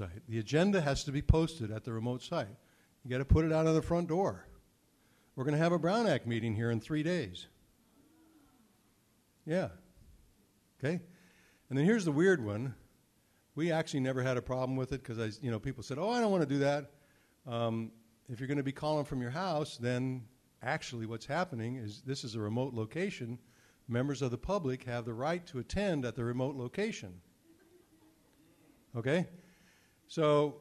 site. The agenda has to be posted at the remote site. You got to put it out on the front door. We're going to have a Brown Act meeting here in 3 days. Yeah. Okay? And then here's the weird one. We actually never had a problem with it because people said, oh, I don't want to do that. If you're going to be calling from your house, then actually what's happening is this is a remote location. Members of the public have the right to attend at the remote location. Okay? So,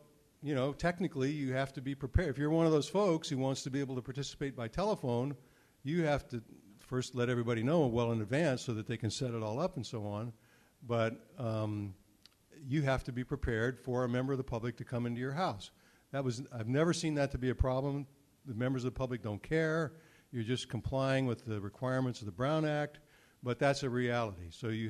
technically you have to be prepared. If you're one of those folks who wants to be able to participate by telephone, you have to first let everybody know well in advance so that they can set it all up and so on. But you have to be prepared for a member of the public to come into your house. I've never seen that to be a problem. The members of the public don't care. You're just complying with the requirements of the Brown Act, but that's a reality. So you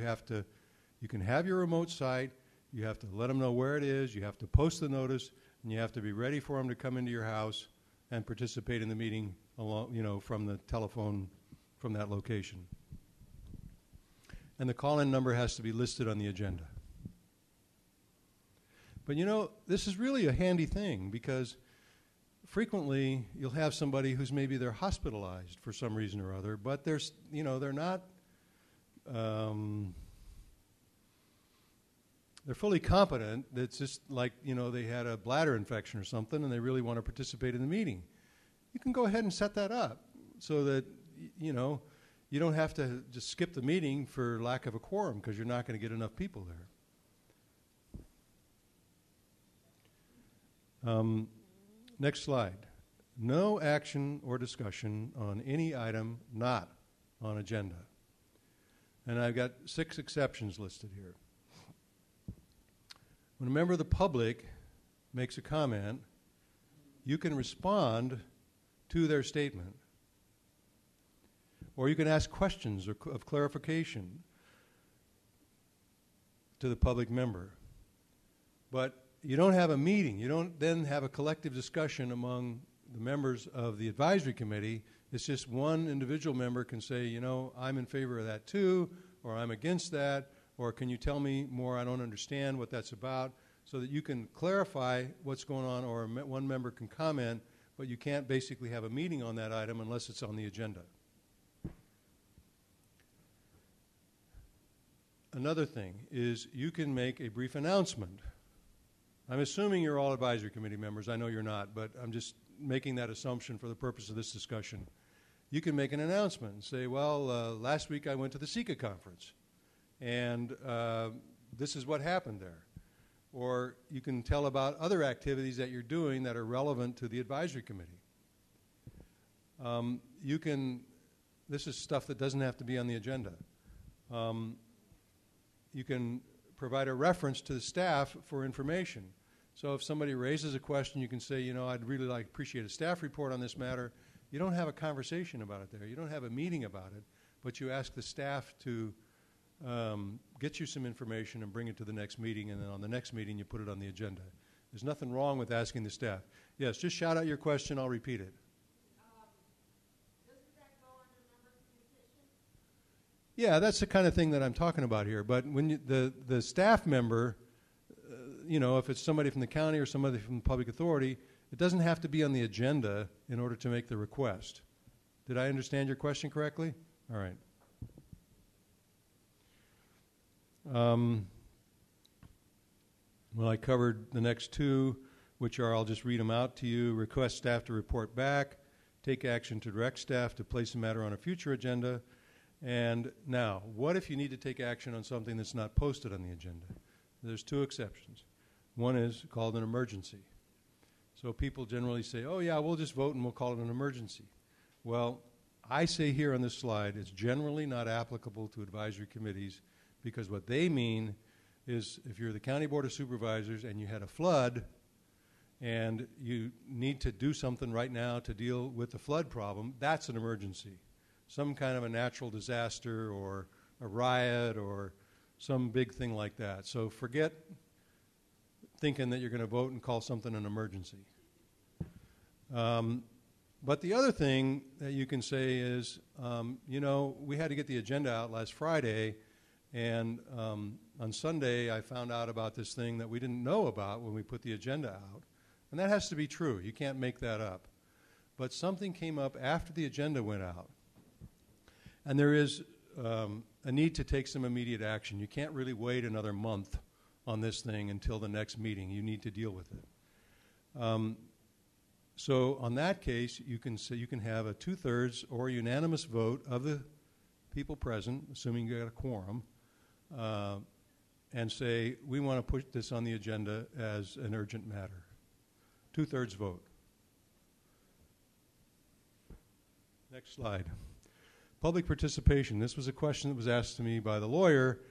can have your remote site, you have to let them know where it is, you have to post the notice, and you have to be ready for them to come into your house and participate in the meeting from the telephone from that location. And the call-in number has to be listed on the agenda. But this is really a handy thing because frequently you'll have somebody who's maybe they're hospitalized for some reason or other, but they're not, they're fully competent. It's just like, they had a bladder infection or something and they really want to participate in the meeting. You can go ahead and set that up so that, you don't have to just skip the meeting for lack of a quorum because you're not going to get enough people there. Next slide. No action or discussion on any item not on agenda. And I've got 6 exceptions listed here. When a member of the public makes a comment, you can respond to their statement. Or you can ask questions of clarification to the public member. But you don't have a meeting. You don't then have a collective discussion among the members of the advisory committee. It's just one individual member can say, I'm in favor of that too, or I'm against that, or can you tell me more? I don't understand what that's about, so that you can clarify what's going on, or one member can comment, but you can't basically have a meeting on that item unless it's on the agenda. Another thing is you can make a brief announcement. I'm assuming you're all advisory committee members. I know you're not, but I'm just making that assumption for the purpose of this discussion. You can make an announcement and say, last week I went to the SECA conference, and this is what happened there. Or you can tell about other activities that you're doing that are relevant to the advisory committee. This is stuff that doesn't have to be on the agenda. You can provide a reference to the staff for information. So if somebody raises a question, you can say, I'd really appreciate a staff report on this matter. You don't have a conversation about it there. You don't have a meeting about it, but you ask the staff to get you some information and bring it to the next meeting, and then on the next meeting you put it on the agenda. There's nothing wrong with asking the staff. Yes, just shout out your question. I'll repeat it. Doesn't that go under member communication? Yeah, that's the kind of thing that I'm talking about here. But when the staff member, if it's somebody from the county or somebody from the public authority, it doesn't have to be on the agenda in order to make the request. Did I understand your question correctly? All right. I covered the next 2, which are, I'll just read them out to you. Request staff to report back, take action to direct staff to place a matter on a future agenda. And now, what if you need to take action on something that's not posted on the agenda? There's 2 exceptions. One is called an emergency. So people generally say, oh yeah, we'll just vote and we'll call it an emergency. Well, I say here on this slide, it's generally not applicable to advisory committees, because what they mean is if you're the County Board of Supervisors and you had a flood and you need to do something right now to deal with the flood problem, that's an emergency. Some kind of a natural disaster or a riot or some big thing like that. So forget thinking that you're going to vote and call something an emergency. But the other thing that you can say is, we had to get the agenda out last Friday, and on Sunday I found out about this thing that we didn't know about when we put the agenda out. And that has to be true. You can't make that up. But something came up after the agenda went out. And there is a need to take some immediate action. You can't really wait another month on this thing until the next meeting. You need to deal with it. So on that case, you can have a 2/3 or unanimous vote of the people present, assuming you got a quorum, and say, we want to put this on the agenda as an urgent matter. 2/3 vote. Next slide. Public participation. This was a question that was asked to me by the lawyer.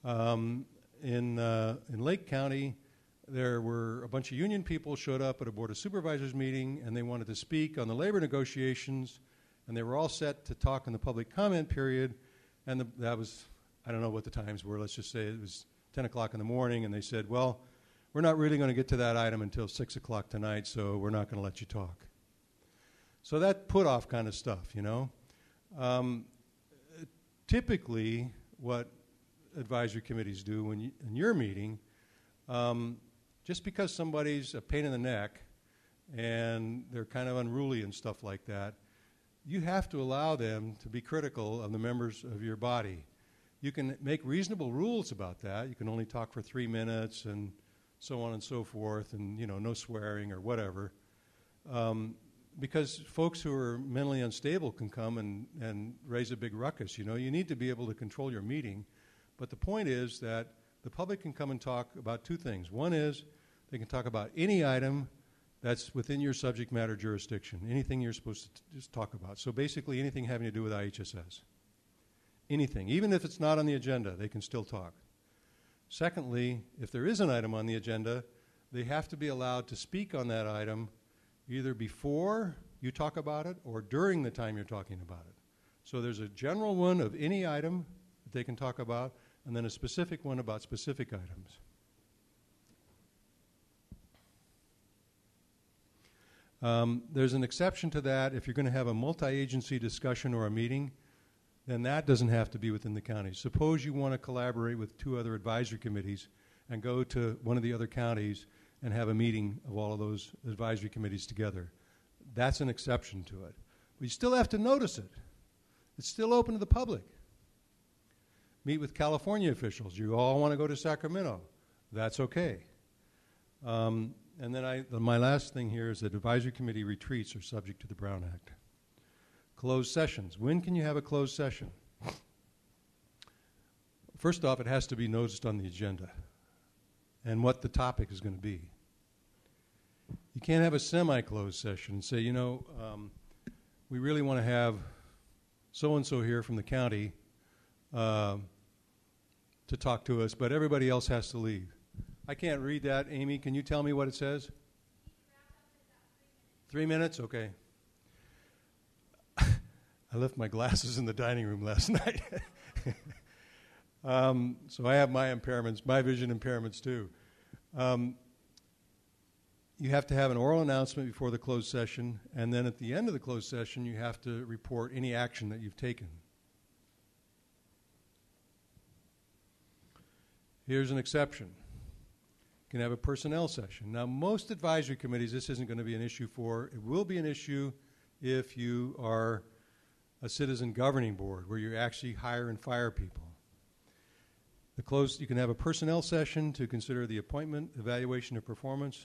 In Lake County, there were a bunch of union people showed up at a Board of Supervisors meeting, and they wanted to speak on the labor negotiations, and they were all set to talk in the public comment period, and that was, I don't know what the times were, let's just say it was 10 o'clock in the morning, and they said, well, we're not really going to get to that item until 6 o'clock tonight, so we're not going to let you talk. So that put off kind of stuff, you know. Typically, what advisory committees do when in your meeting, just because somebody's a pain in the neck and they're kind of unruly and stuff like that, you have to allow them to be critical of the members of your body. You can make reasonable rules about that. You can only talk for 3 minutes and so on and so forth, and no swearing or whatever. Because folks who are mentally unstable can come and raise a big ruckus. You need to be able to control your meeting. But the point is that the public can come and talk about two things. One is they can talk about any item that's within your subject matter jurisdiction, anything you're supposed to just talk about. So basically anything having to do with IHSS. Anything. Even if it's not on the agenda, they can still talk. Secondly, if there is an item on the agenda, they have to be allowed to speak on that item either before you talk about it or during the time you're talking about it. So there's a general one of any item that they can talk about, and then a specific one about specific items. There's an exception to that. If you're going to have a multi-agency discussion or a meeting, then that doesn't have to be within the county. Suppose you want to collaborate with 2 other advisory committees and go to one of the other counties and have a meeting of all of those advisory committees together. That's an exception to it. But you still have to notice it. It's still open to the public. Meet with California officials. You all want to go to Sacramento. That's okay. And then my last thing here is that advisory committee retreats are subject to the Brown Act. Closed sessions. When can you have a closed session? First off, it has to be noticed on the agenda and what the topic is going to be. You can't have a semi-closed session and say, we really want to have so-and-so here from the county to talk to us, but everybody else has to leave. I can't read that. Amy, can you tell me what it says? 3 minutes? Okay. I left my glasses in the dining room last night. So I have my impairments, my vision impairments too. You have to have an oral announcement before the closed session, and then at the end of the closed session, you have to report any action that you've taken. Here's an exception. You can have a personnel session. Now, most advisory committees, this isn't going to be an issue for. It will be an issue if you are a citizen governing board where you actually hire and fire people. You can have a personnel session to consider the appointment, evaluation of performance,